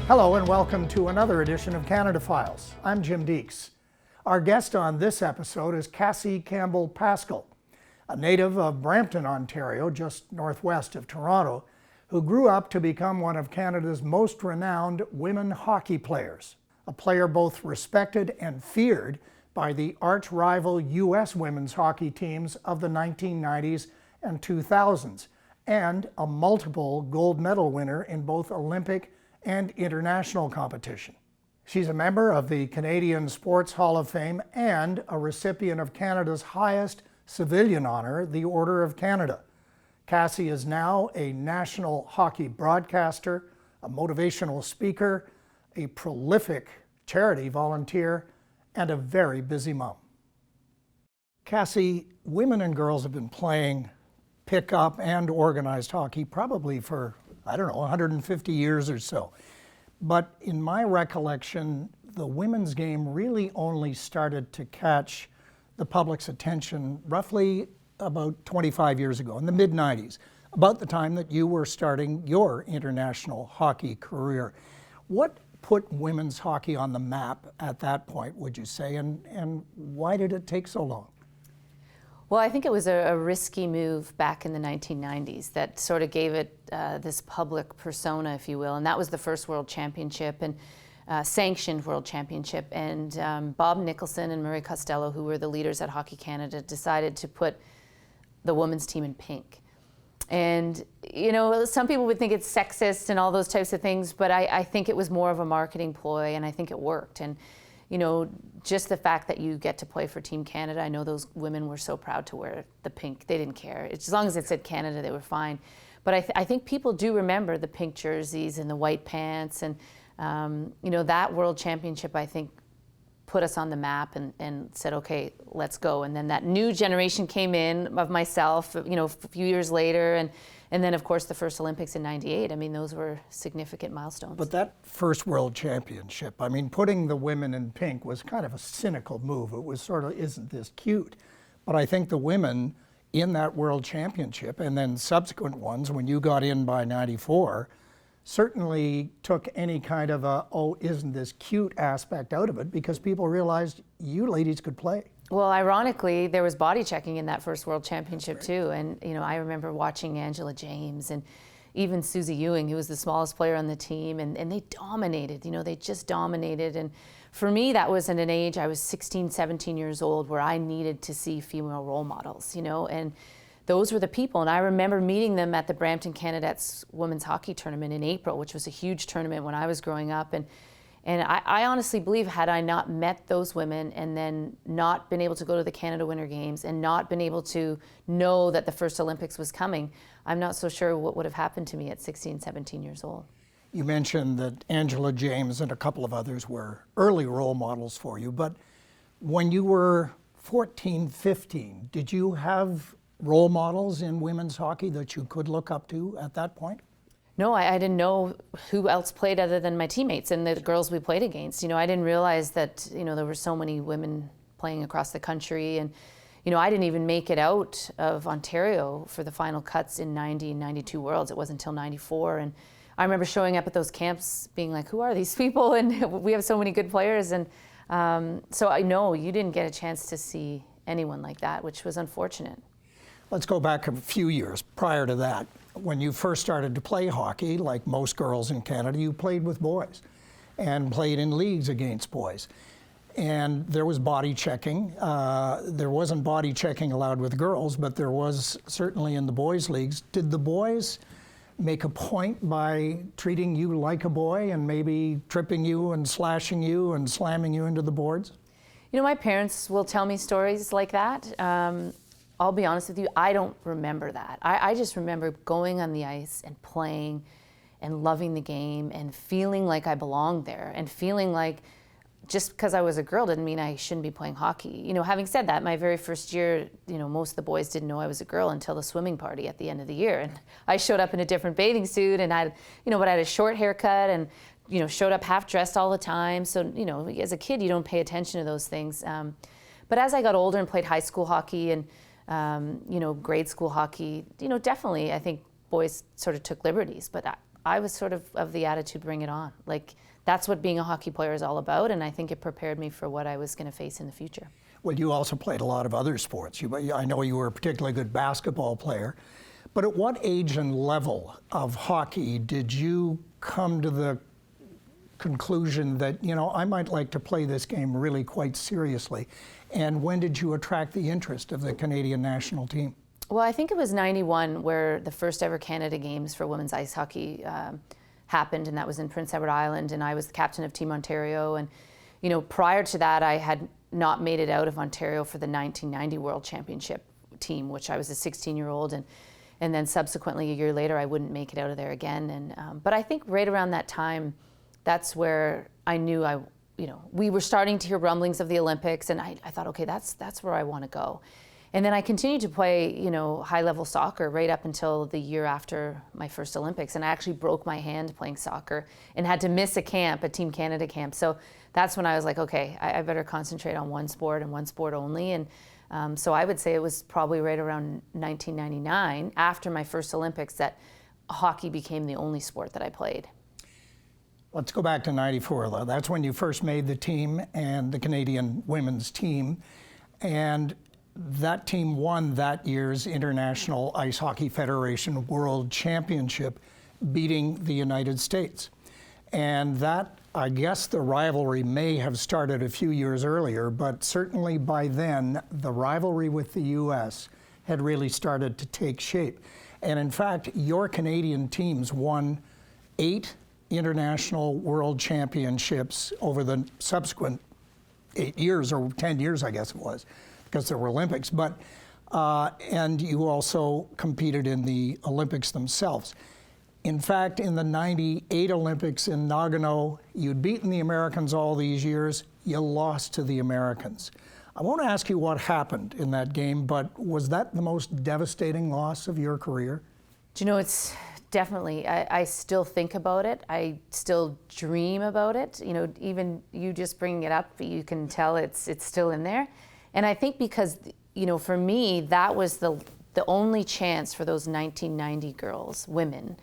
Hello and welcome to another edition of Canada Files. I'm Jim Deeks. Our guest on this episode is Cassie Campbell, a native of Brampton, Ontario, just northwest of Toronto, who grew up to become one of Canada's most renowned women hockey players, a player both respected and feared by the arch-rival U.S. women's hockey teams of the 1990s and 2000s, and a multiple gold medal winner in both Olympic and international competition. She's a member of the Canadian Sports Hall of Fame and a recipient of Canada's highest civilian honor, the Order of Canada. Cassie is now a national hockey broadcaster, a motivational speaker, a prolific charity volunteer, and a very busy mom. Cassie, women and girls have been playing pickup and organized hockey probably for 150 years or so. But in my recollection, the women's game really only started to catch the public's attention roughly about 25 years ago, in the mid-90s, about the time that you were starting your international hockey career. What put women's hockey on the map at that point, would you say, and why did it take so long? Well, I think it was a risky move back in the 1990s that sort of gave it this public persona, if you will, and that was the first World Championship and sanctioned World Championship. And Bob Nicholson and Murray Costello, who were the leaders at Hockey Canada, decided to put the women's team in pink. And, you know, some people would think it's sexist and all those types of things, but I think it was more of a marketing ploy, and I think it worked. And you know, just the fact that you get to play for Team Canada, I know those women were so proud to wear the pink. They didn't care. As long as it said Canada, they were fine. But I think people do remember the pink jerseys and the white pants. And, you know, that World Championship, I think, put us on the map and said, okay, let's go. And then that new generation came in of myself, you know, a few years later. And then, of course, the first Olympics in '98. I mean, those were significant milestones. But that first World Championship, I mean, putting the women in pink was kind of a cynical move. It was sort of, isn't this cute? But I think the women in that World Championship and then subsequent ones, when you got in by '94, certainly took any kind of a, oh, isn't this cute aspect out of it, because people realized you ladies could play. Well, ironically, there was body checking in that first World Championship too. And, you know, I remember watching Angela James and even Susie Ewing, who was the smallest player on the team, and they dominated, you know, they just dominated. And for me, that was at an age, I was 16, 17 years old, where I needed to see female role models, you know, and those were the people. And I remember meeting them at the Brampton Canadettes Women's Hockey Tournament in April, which was a huge tournament when I was growing up. And I honestly believe, had I not met those women and then not been able to go to the Canada Winter Games and not been able to know that the first Olympics was coming, I'm not so sure what would have happened to me at 16, 17 years old. You mentioned that Angela James and a couple of others were early role models for you, but when you were 14, 15, did you have role models in women's hockey that you could look up to at that point? No, I didn't know who else played other than my teammates and the girls we played against. You know, I didn't realize that, you know, there were so many women playing across the country. And, you know, I didn't even make it out of Ontario for the final cuts in 90 and 92 Worlds. It wasn't until 94. And I remember showing up at those camps being like, who are these people? And we have so many good players. And so I know you didn't get a chance to see anyone like that, which was unfortunate. Let's go back a few years prior to that. When you first started to play hockey, like most girls in Canada, you played with boys and played in leagues against boys. And there was body checking. There wasn't body checking allowed with girls, but there was certainly in the boys' leagues. Did the boys make a point by treating you like a boy and maybe tripping you and slashing you and slamming you into the boards? You know, my parents will tell me stories like that. I'll be honest with you, I don't remember that. I just remember going on the ice and playing and loving the game and feeling like I belonged there and feeling like just because I was a girl didn't mean I shouldn't be playing hockey. You know, having said that, my very first year, you know, most of the boys didn't know I was a girl until the swimming party at the end of the year. And I showed up in a different bathing suit and I had a short haircut and, you know, showed up half dressed all the time. So, you know, as a kid, you don't pay attention to those things. But as I got older and played high school hockey and, you know, grade school hockey, you know, definitely I think boys sort of took liberties, but I was sort of the attitude, bring it on. Like, that's what being a hockey player is all about, and I think it prepared me for what I was going to face in the future. Well, you also played a lot of other sports. I know you were a particularly good basketball player, but at what age and level of hockey did you come to the conclusion that, I might like to play this game really quite seriously? And when did you attract the interest of the Canadian national team? Well, I think it was 91 where the first ever Canada Games for women's ice hockey happened, and that was in Prince Edward Island, and I was the captain of Team Ontario. And, prior to that, I had not made it out of Ontario for the 1990 World Championship team, which I was a 16-year-old, and then subsequently a year later, I wouldn't make it out of there again. And but I think right around that time, that's where I knew we were starting to hear rumblings of the Olympics, and I thought, okay, that's where I want to go. And then I continued to play, high-level soccer right up until the year after my first Olympics. And I actually broke my hand playing soccer and had to miss a Team Canada camp. So that's when I was like, okay, I better concentrate on one sport and one sport only. And so I would say it was probably right around 1999, after my first Olympics, that hockey became the only sport that I played. Let's go back to 94, though. That's when you first made the team and the Canadian women's team. And that team won that year's International Ice Hockey Federation World Championship, beating the United States. And that, I guess the rivalry may have started a few years earlier, but certainly by then, the rivalry with the U.S. had really started to take shape. And in fact, your Canadian teams won 8 international world championships over the subsequent 8 years, or 10 years, I guess it was, because there were Olympics, but and you also competed in the Olympics themselves. In fact, in the 98 Olympics in Nagano, you'd beaten the Americans all these years, you lost to the Americans. I won't ask you what happened in that game, but was that the most devastating loss of your career? Do you know, it's definitely, I still think about it. I still dream about it. Even you just bringing it up, you can tell it's still in there. And I think because, for me, that was the only chance for those 1990 girls, women,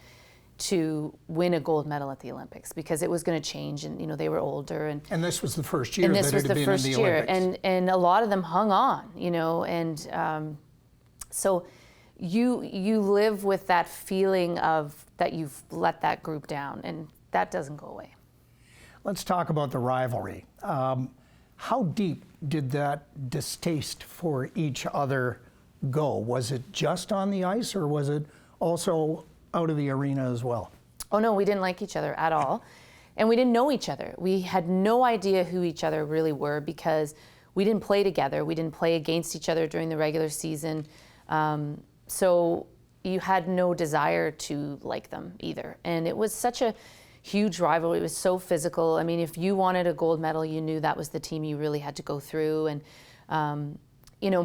to win a gold medal at the Olympics, because it was going to change, and they were older, and this was the first year that it had been in the Olympics. And a lot of them hung on, and so you live with that feeling of that you've let that group down, and that doesn't go away. Let's talk about the rivalry. How deep did that distaste for each other go? Was it just on the ice, or was it also out of the arena as well? Oh no, we didn't like each other at all. And we didn't know each other. We had no idea who each other really were, because we didn't play together. We didn't play against each other during the regular season. So you had no desire to like them either. And it was such a huge rivalry. It was so physical. I mean, if you wanted a gold medal, you knew that was the team you really had to go through. And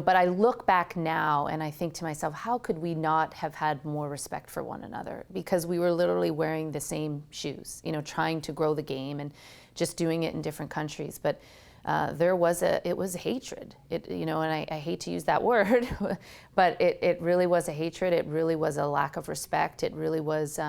but I look back now and I think to myself, how could we not have had more respect for one another? Because we were literally wearing the same shoes, trying to grow the game and just doing it in different countries. But it was hatred. And I hate to use that word, but it really was a hatred. It really was a lack of respect. It really was,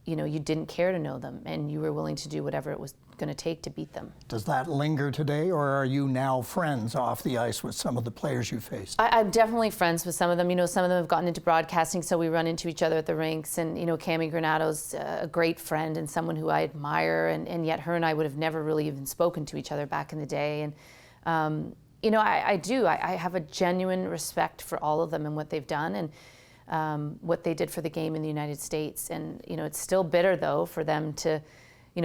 you didn't care to know them, and you were willing to do whatever it was going to take to beat them. Does that linger today, or are you now friends off the ice with some of the players you faced? I'm definitely friends with some of them. Some of them have gotten into broadcasting, so we run into each other at the rinks. And, Cami Granado's a great friend and someone who I admire, and yet her and I would have never really even spoken to each other back in the day. And, I have a genuine respect for all of them and what they've done, and what they did for the game in the United States. And, it's still bitter, though, for them to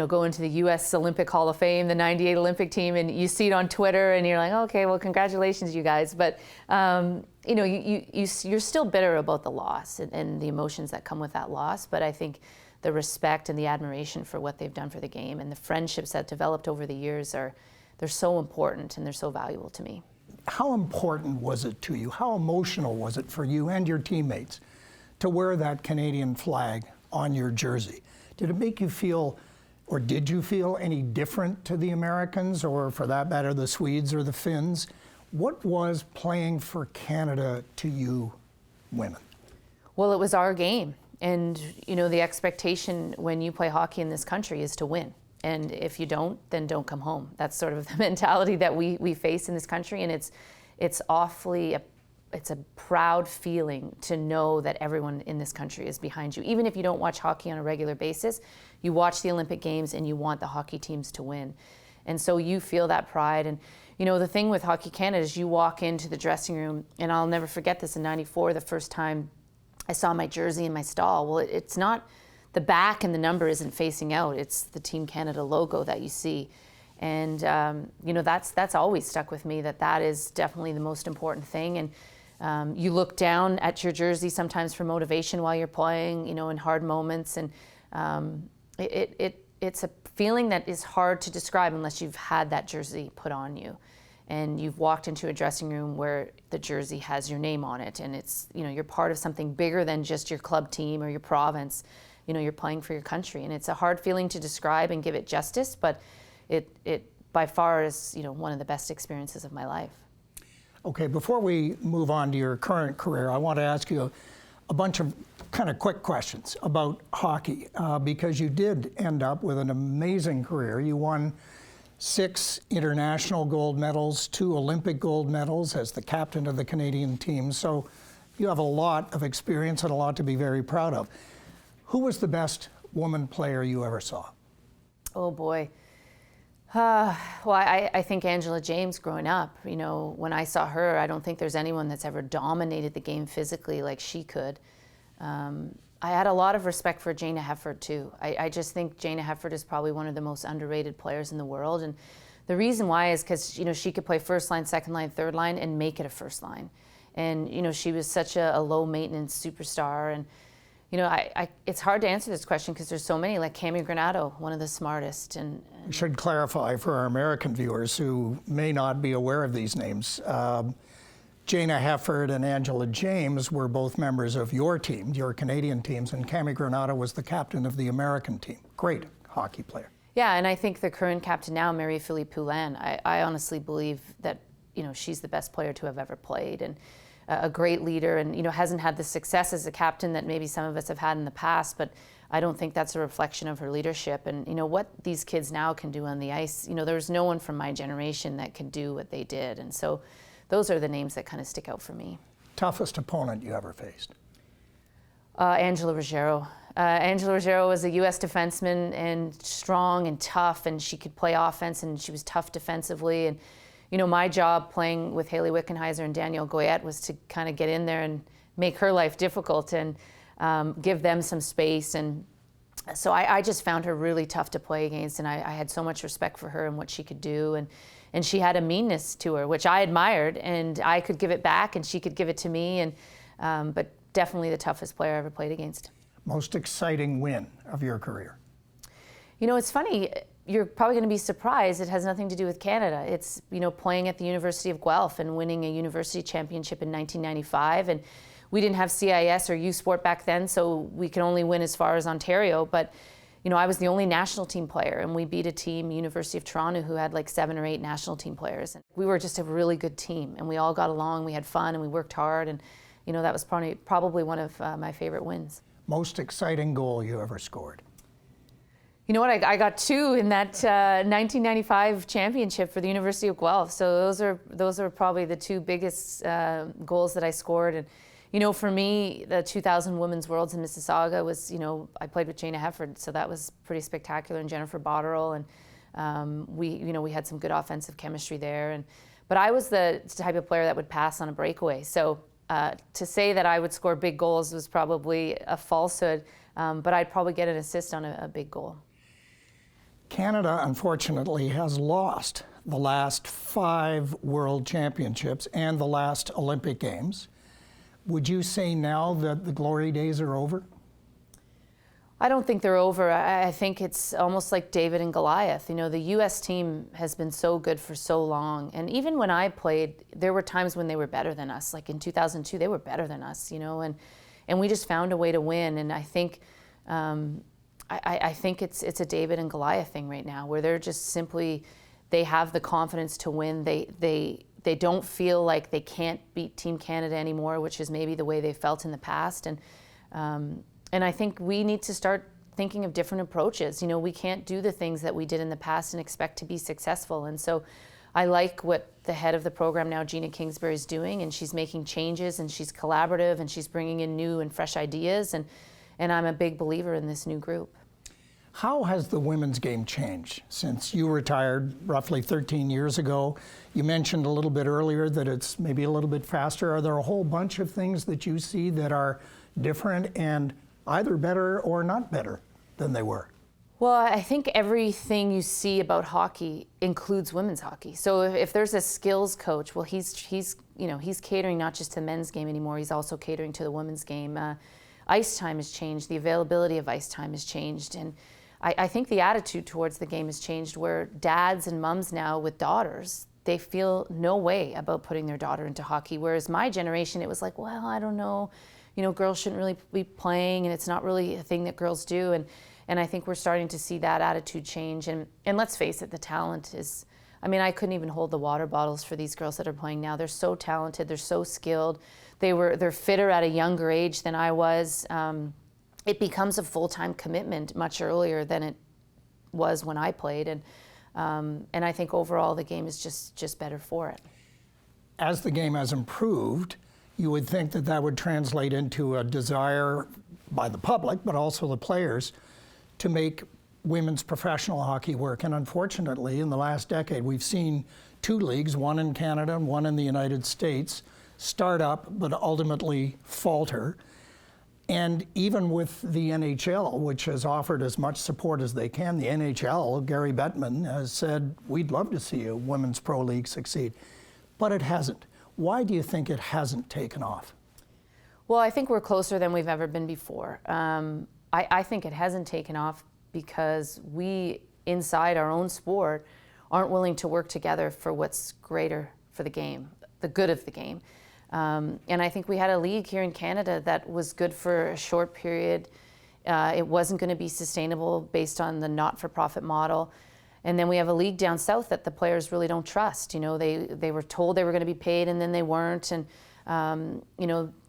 go into the U.S. Olympic Hall of Fame, the 98 Olympic team, and you see it on Twitter, and you're like, okay, well, congratulations, you guys. But, you're still bitter about the loss and the emotions that come with that loss. But I think the respect and the admiration for what they've done for the game and the friendships that developed over the years they're so important, and they're so valuable to me. How important was it to you? How emotional was it for you and your teammates to wear that Canadian flag on your jersey? Did it make you feel, or did you feel any different to the Americans, or for that matter, the Swedes or the Finns? What was playing for Canada to you women? Well, it was our game. And, the expectation when you play hockey in this country is to win. And if you don't, then don't come home. That's sort of the mentality that we face in this country. And it's a proud feeling to know that everyone in this country is behind you. Even if you don't watch hockey on a regular basis, you watch the Olympic Games and you want the hockey teams to win. And so you feel that pride. And, the thing with Hockey Canada is you walk into the dressing room, and I'll never forget this in '94, the first time I saw my jersey in my stall. Well, it's not the back and the number isn't facing out. It's the Team Canada logo that you see. And, that's always stuck with me, that is definitely the most important thing. And you look down at your jersey sometimes for motivation while you're playing, in hard moments. And it's a feeling that is hard to describe unless you've had that jersey put on you. And you've walked into a dressing room where the jersey has your name on it, and it's, you're part of something bigger than just your club team or your province. You're playing for your country, and it's a hard feeling to describe and give it justice, but it by far is, one of the best experiences of my life. Okay, before we move on to your current career, I want to ask you a bunch of kind of quick questions about hockey, because you did end up with an amazing career. You won 6 international gold medals, 2 Olympic gold medals as the captain of the Canadian team. So you have a lot of experience and a lot to be very proud of. Who was the best woman player you ever saw? Oh boy. Well, I think Angela James growing up. When I saw her, I don't think there's anyone that's ever dominated the game physically like she could. I had a lot of respect for Jayna Hefford too. I just think Jayna Hefford is probably one of the most underrated players in the world. And the reason why is because, she could play first line, second line, third line, and make it a first line. And, she was such a low maintenance superstar. And, it's hard to answer this question because there's so many, like Cammy Granato, one of the smartest. And I should clarify for our American viewers who may not be aware of these names. Jayna Hefford and Angela James were both members of your team, your Canadian teams, and Cammy Granato was the captain of the American team. Great hockey player. Yeah, and I think the current captain now, Marie-Philippe Poulin, I honestly believe that, she's the best player to have ever played, and a great leader, and, hasn't had the success as a captain that maybe some of us have had in the past, but I don't think that's a reflection of her leadership. And, what these kids now can do on the ice, there's no one from my generation that can do what they did. And so those are the names that kind of stick out for me. Toughest opponent you ever faced? Angela Ruggiero. Angela Ruggiero was a U.S. defenseman and strong and tough, and she could play offense, and she was tough defensively. And, my job playing with Haley Wickenheiser and Danielle Goyette was to kind of get in there and make her life difficult and give them some space. And so I just found her really tough to play against, and I had so much respect for her and what she could do. And she had a meanness to her, which I admired, and I could give it back, and she could give it to me. And but definitely the toughest player I ever played against. Most exciting win of your career? It's funny. You're probably going to be surprised. It has nothing to do with Canada. It's, playing at the University of Guelph and winning a university championship in 1995. And we didn't have CIS or U Sport back then, so we could only win as far as Ontario. But I was the only national team player, and we beat a team, University of Toronto, who had like 7 or 8 national team players. And we were just a really good team, and we all got along, we had fun, and we worked hard, and that was probably one of my favorite wins. Most exciting goal you ever scored? You know what, I got 2 in that 1995 championship for the University of Guelph, so those are probably the 2 biggest goals that I scored. And for me, the 2000 Women's Worlds in Mississauga was, I played with Jayna Hefford, so that was pretty spectacular, and Jennifer Botterill, and we had some good offensive chemistry there. But I was the type of player that would pass on a breakaway. So to say that I would score big goals was probably a falsehood, but I'd probably get an assist on a big goal. Canada, unfortunately, has lost the last 5 World Championships and the last Olympic Games. Would you say now that the glory days are over? I don't think they're over. I think it's almost like David and Goliath. The U.S. team has been so good for so long. And even when I played, there were times when they were better than us. Like in 2002, they were better than us, and we just found a way to win. And I think I think it's a David and Goliath thing right now, where they're just simply, they have the confidence to win. They don't feel like they can't beat Team Canada anymore, which is maybe the way they felt in the past. And And I think we need to start thinking of different approaches. You know, we can't do the things that we did in the past and expect to be successful. And so I like what the head of the program now, Gina Kingsbury, is doing, and she's making changes, and she's collaborative, and she's bringing in new and fresh ideas, and I'm a big believer in this new group. How has the women's game changed since you retired roughly 13 years ago? You mentioned a little bit earlier that it's maybe a little bit faster. Are there a whole bunch of things that you see that are different and either better or not better than they were? Well, I think everything you see about hockey includes women's hockey. So if there's a skills coach, well, he's catering not just to the men's game anymore. He's also catering to the women's game. Ice time has changed. The availability of ice time has changed, and I think the attitude towards the game has changed. Where dads and mums now with daughters, they feel no way about putting their daughter into hockey. Whereas my generation, it was like, well, I don't know, girls shouldn't really be playing, and it's not really a thing that girls do. And I think we're starting to see that attitude change. And let's face it, the talent is, I couldn't even hold the water bottles for these girls that are playing now. They're so talented, they're so skilled. They're fitter at a younger age than I was. It becomes a full-time commitment much earlier than it was when I played. And I think overall the game is just better for it. As the game has improved, you would think that that would translate into a desire by the public, but also the players, to make women's professional hockey work. And unfortunately, in the last decade, we've seen two leagues, one in Canada and one in the United States, start up but ultimately falter. And even with the NHL, which has offered as much support as they can, the NHL, Gary Bettman, has said, we'd love to see a women's pro league succeed. But it hasn't. Why do you think it hasn't taken off? Well, I think we're closer than we've ever been before. I think it hasn't taken off because we, inside our own sport, aren't willing to work together for what's greater for the game, the good of the game. And I think we had a league here in Canada that was good for a short period. It wasn't going to be sustainable based on the not-for-profit model. And then we have a league down south that the players really don't trust. They were told they were going to be paid, and then they weren't. And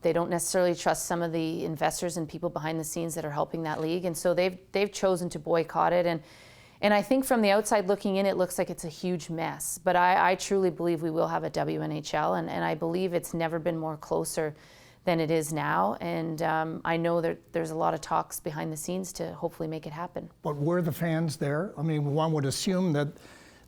they don't necessarily trust some of the investors and people behind the scenes that are helping that league. And so they've chosen to boycott it. And I think from the outside looking in, it looks like it's a huge mess. But I truly believe we will have a WNHL, and I believe it's never been more closer than it is now. And I know that there's a lot of talks behind the scenes to hopefully make it happen. But were the fans there? One would assume that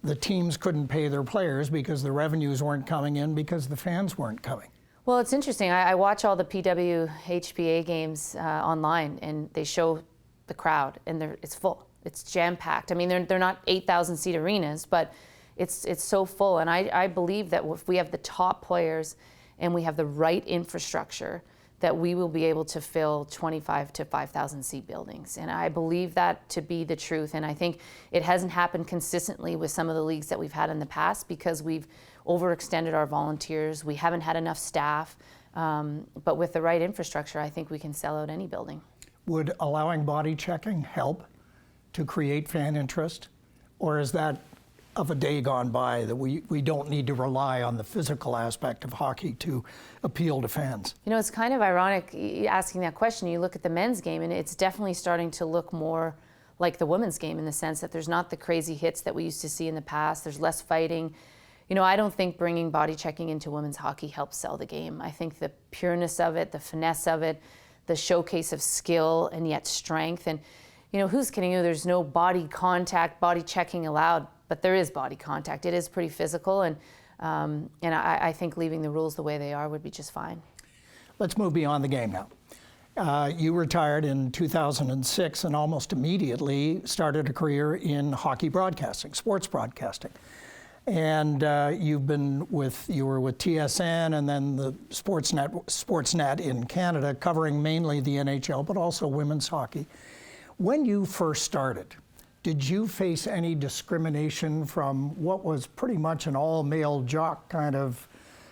the teams couldn't pay their players because the revenues weren't coming in because the fans weren't coming. Well, it's interesting. I watch all the PWHPA games online, and they show the crowd, and it's full. It's jam-packed. They're not 8,000-seat arenas, but it's so full. And I believe that if we have the top players and we have the right infrastructure, that we will be able to fill 25 to 5,000-seat buildings. And I believe that to be the truth. And I think it hasn't happened consistently with some of the leagues that we've had in the past because we've overextended our volunteers. We haven't had enough staff. But with the right infrastructure, I think we can sell out any building. Would allowing body checking help to create fan interest? Or is that of a day gone by that we don't need to rely on the physical aspect of hockey to appeal to fans? It's kind of ironic asking that question. You look at the men's game, and it's definitely starting to look more like the women's game in the sense that there's not the crazy hits that we used to see in the past. There's less fighting. I don't think bringing body checking into women's hockey helps sell the game. I think the pureness of it, the finesse of it, the showcase of skill and yet strength. And who's kidding you? There's no body contact, body checking allowed, but there is body contact. It is pretty physical, and I think leaving the rules the way they are would be just fine. Let's move beyond the game now. You retired in 2006 and almost immediately started a career in hockey broadcasting, sports broadcasting. And you were with TSN and then the Sportsnet in Canada, covering mainly the NHL, but also women's hockey. When you first started, did you face any discrimination from what was pretty much an all-male jock kind of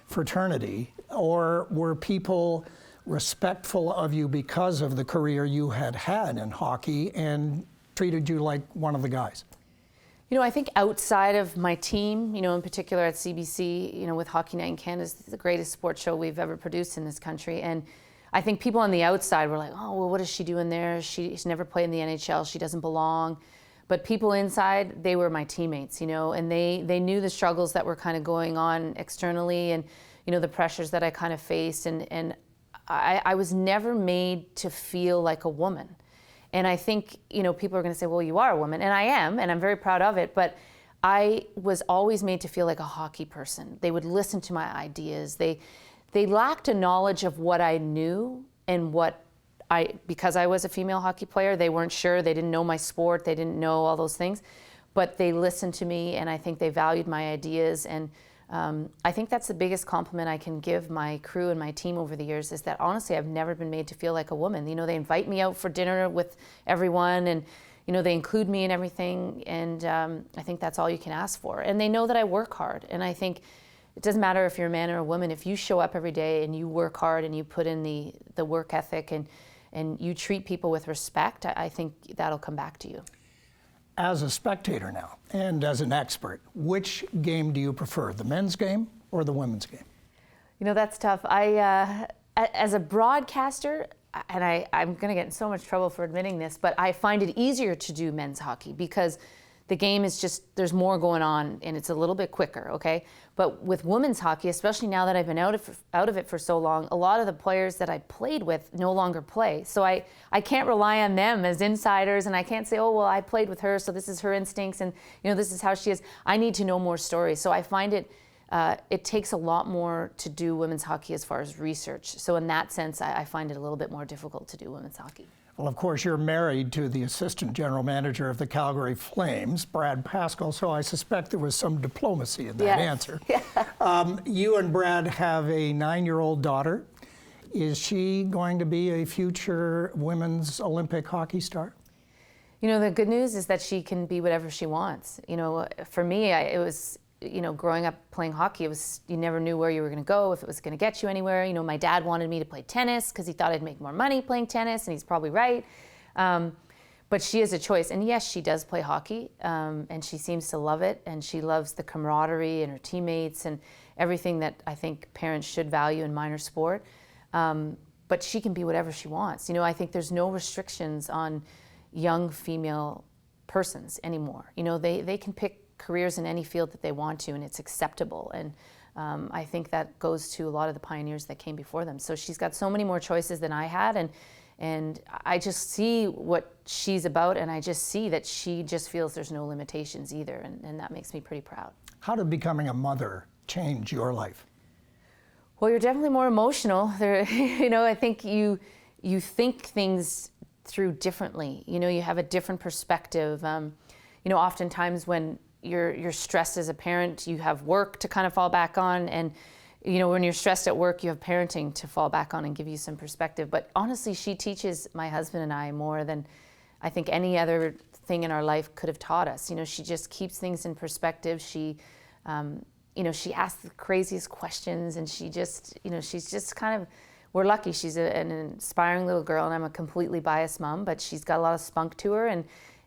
fraternity? Or were people respectful of you because of the career you had had in hockey and treated you like one of the guys? I think outside of my team, in particular at CBC, with Hockey Night in Canada, is the greatest sports show we've ever produced in this country. And I think people on the outside were like, oh, well, what is she doing there? She's never played in the NHL. She doesn't belong. But people inside, they were my teammates, and they knew the struggles that were kind of going on externally, and, the pressures that I kind of faced. And I was never made to feel like a woman. And I think, people are going to say, well, you are a woman. And I am, and I'm very proud of it. But I was always made to feel like a hockey person. They would listen to my ideas. They lacked a knowledge of what I knew and because I was a female hockey player, they weren't sure. They didn't know my sport. They didn't know all those things. But they listened to me, and I think they valued my ideas. And I think that's the biggest compliment I can give my crew and my team over the years, is that honestly, I've never been made to feel like a woman. They invite me out for dinner with everyone, and they include me in everything. And I think that's all you can ask for. And they know that I work hard. And I think it doesn't matter if you're a man or a woman. If you show up every day and you work hard and you put in the work ethic and you treat people with respect, I think that'll come back to you. As a spectator now, and as an expert, which game do you prefer, the men's game or the women's game? That's tough. As a broadcaster, and I'm going to get in so much trouble for admitting this, but I find it easier to do men's hockey because the game is just, there's more going on and it's a little bit quicker, okay? But with women's hockey, especially now that I've been out of it for so long, a lot of the players that I played with no longer play. So I can't rely on them as insiders, and I can't say, oh, well, I played with her, so this is her instincts, and this is how she is. I need to know more stories. So I find it takes a lot more to do women's hockey as far as research. So in that sense, I find it a little bit more difficult to do women's hockey. Well, of course, you're married to the assistant general manager of the Calgary Flames, Brad Pascal, so I suspect there was some diplomacy in that answer. Yeah. You and Brad have a 9-year-old daughter. Is she going to be a future women's Olympic hockey star? The good news is that she can be whatever she wants. For me, it was, growing up playing hockey, you never knew where you were going to go, if it was going to get you anywhere. My dad wanted me to play tennis because he thought I'd make more money playing tennis, and he's probably right. But she has a choice. And yes, she does play hockey, and she seems to love it, and she loves the camaraderie and her teammates and everything that I think parents should value in minor sport. But she can be whatever she wants. I think there's no restrictions on young female persons anymore. They can pick careers in any field that they want to, and it's acceptable. And I think that goes to a lot of the pioneers that came before them. So she's got so many more choices than I had, and I just see what she's about, and I just see that she just feels there's no limitations either, and that makes me pretty proud. How did becoming a mother change your life? Well, you're definitely more emotional. I think you think things through differently. You have a different perspective. Oftentimes when you're stressed as a parent, you have work to kind of fall back on, and when you're stressed at work, you have parenting to fall back on and give you some perspective. But honestly, she teaches my husband and I more than I think any other thing in our life could have taught us. She just keeps things in perspective. She she asks the craziest questions, and she just she's just kind of, we're lucky. She's an inspiring little girl, and I'm a completely biased mom, but she's got a lot of spunk to her,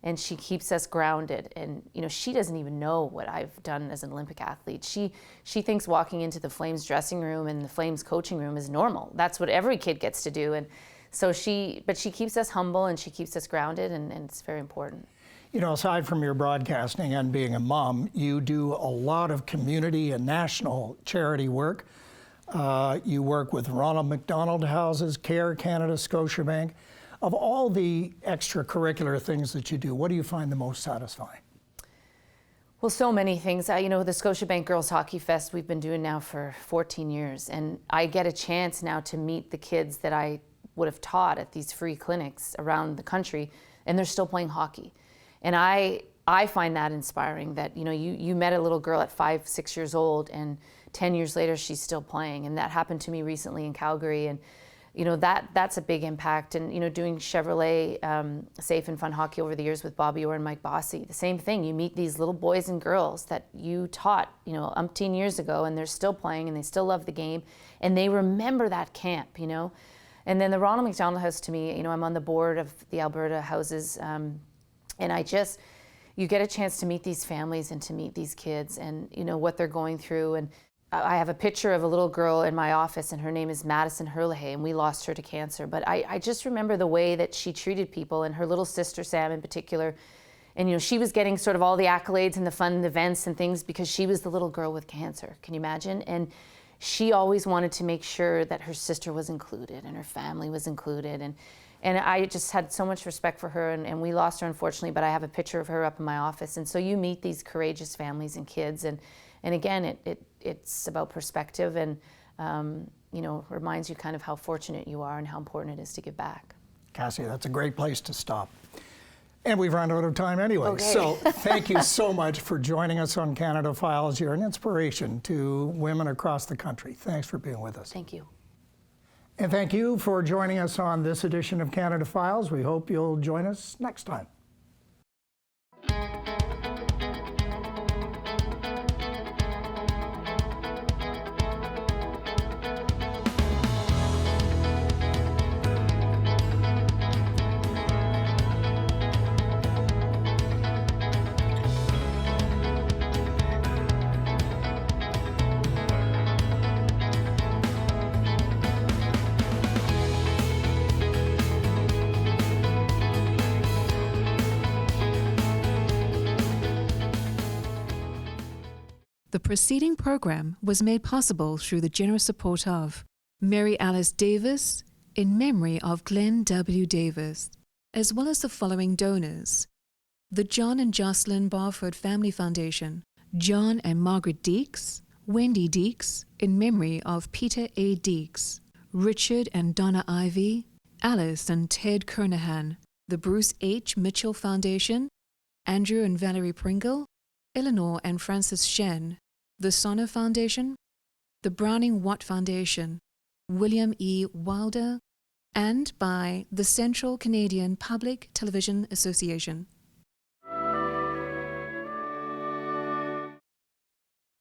and she keeps us grounded. And she doesn't even know what I've done as an Olympic athlete. She thinks walking into the Flames dressing room and the Flames coaching room is normal. That's what every kid gets to do. And so she keeps us humble, and she keeps us grounded, and it's very important. Aside from your broadcasting and being a mom, you do a lot of community and national charity work. You work with Ronald McDonald Houses, Care Canada, Scotiabank. Of all the extracurricular things that you do, what do you find the most satisfying? Well, so many things. The Scotiabank Girls Hockey Fest we've been doing now for 14 years, and I get a chance now to meet the kids that I would have taught at these free clinics around the country, and they're still playing hockey. And I find that inspiring, that you met a little girl at 5, 6 years old, and 10 years later she's still playing. And that happened to me recently in Calgary, and that's a big impact. And doing Chevrolet Safe and Fun Hockey over the years with Bobby Orr and Mike Bossy, the same thing. You meet these little boys and girls that you taught umpteen years ago, and they're still playing, and they still love the game, and they remember that camp. And then the Ronald McDonald House, to me, I'm on the board of the Alberta Houses. And you get a chance to meet these families and to meet these kids and, what they're going through. And I have a picture of a little girl in my office, and her name is Madison Herlihy, and we lost her to cancer. But I just remember the way that she treated people, and her little sister, Sam, in particular. And, you know, she was getting sort of all the accolades and the fun events and things because she was the little girl with cancer. Can you imagine? And she always wanted to make sure that her sister was included and her family was included. And I just had so much respect for her, and we lost her, unfortunately, but I have a picture of her up in my office. And so you meet these courageous families and kids, and again, it's about perspective, and you know, reminds you kind of how fortunate you are and how important it is to give back. Cassie, that's a great place to stop. And we've run out of time anyway. Okay. So thank you so much for joining us on Canada Files. You're an inspiration to women across the country. Thanks for being with us. Thank you. And thank you for joining us on this edition of Canada Files. We hope you'll join us next time. The preceding program was made possible through the generous support of Mary Alice Davis in memory of Glenn W. Davis, as well as the following donors: the John and Jocelyn Barford Family Foundation, John and Margaret Deeks, Wendy Deeks in memory of Peter A. Deeks, Richard and Donna Ivy, Alice and Ted Kernahan, the Bruce H. Mitchell Foundation, Andrew and Valerie Pringle, Eleanor and Francis Shen, the Sonner Foundation, the Browning Watt Foundation, William E. Wilder, and by the Central Canadian Public Television Association.